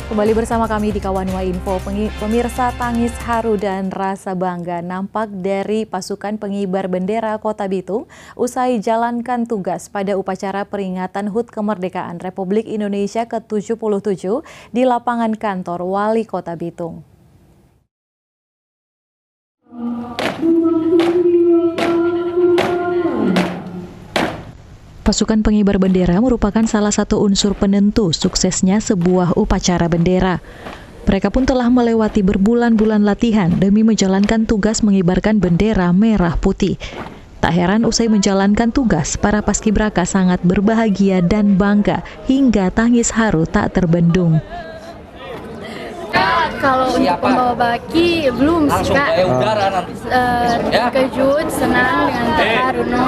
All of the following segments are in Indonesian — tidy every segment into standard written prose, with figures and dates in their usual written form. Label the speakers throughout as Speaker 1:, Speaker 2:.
Speaker 1: Kembali bersama kami di Kawanwa Info. Pemirsa, tangis haru dan rasa bangga nampak dari pasukan pengibar bendera Kota Bitung usai jalankan tugas pada upacara peringatan HUT Kemerdekaan Republik Indonesia ke-77 di lapangan kantor Wali Kota Bitung. Pasukan pengibar bendera merupakan salah satu unsur penentu suksesnya sebuah upacara bendera. Mereka pun telah melewati berbulan-bulan latihan demi menjalankan tugas mengibarkan bendera merah putih. Tak heran usai menjalankan tugas, para paskibraka sangat berbahagia dan bangga hingga tangis haru tak terbendung.
Speaker 2: Kalau untuk pembawa baki belum sih Kak, terkejut, senang dengan Kak Runo.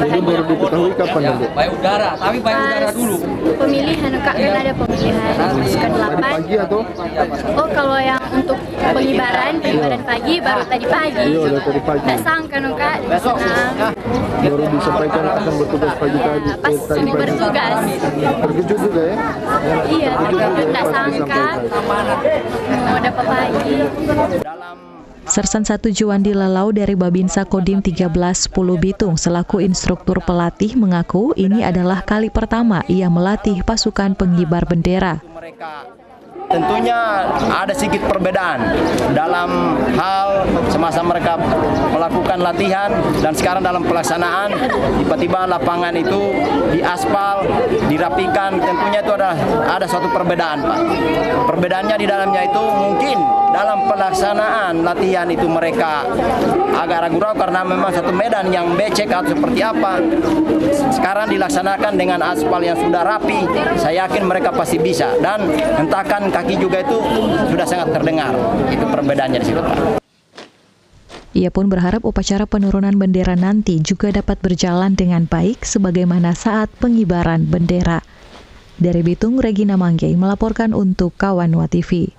Speaker 3: Ini baru diketahui kapan nanti?
Speaker 4: Bayudara, tapi bayudara dulu.
Speaker 2: Pemilihan Kak, kan ada pemilihan pasukan 8.
Speaker 3: Tadi pagi atau?
Speaker 2: Oh, kalau yang untuk pengibaran pagi baru tadi pagi.
Speaker 3: Iya, udah tadi pagi.
Speaker 2: Nggak sangka Kak, senang.
Speaker 3: Baru disampaikan akan bertugas pagi tadi.
Speaker 2: Pas ini bertugas.
Speaker 3: Terkejut juga ya?
Speaker 2: Iya, terkejut, nggak sangka. Mau dapat pagi.
Speaker 1: Sersan 1 Juwandi Lalau dari Babinsa Kodim 1310 Bitung selaku instruktur pelatih mengaku ini adalah kali pertama ia melatih pasukan pengibar bendera.
Speaker 4: Tentunya ada sedikit perbedaan dalam hal semasa mereka melakukan latihan dan sekarang dalam pelaksanaan. Tiba-tiba lapangan itu diaspal, dirapikan, tentunya itu ada suatu perbedaan, Pak. Perbedaannya di dalamnya itu mungkin dalam pelaksanaan latihan itu mereka agak ragu-ragu karena memang satu medan yang becek atau seperti apa. Sekarang dilaksanakan dengan aspal yang sudah rapi, saya yakin mereka pasti bisa, dan hentakan kaki juga itu sudah sangat terdengar. Itu perbedaannya di situ, Pak.
Speaker 1: Ia pun berharap upacara penurunan bendera nanti juga dapat berjalan dengan baik sebagaimana saat pengibaran bendera. Dari Bitung, Regina Manggei melaporkan untuk Kawanwa TV.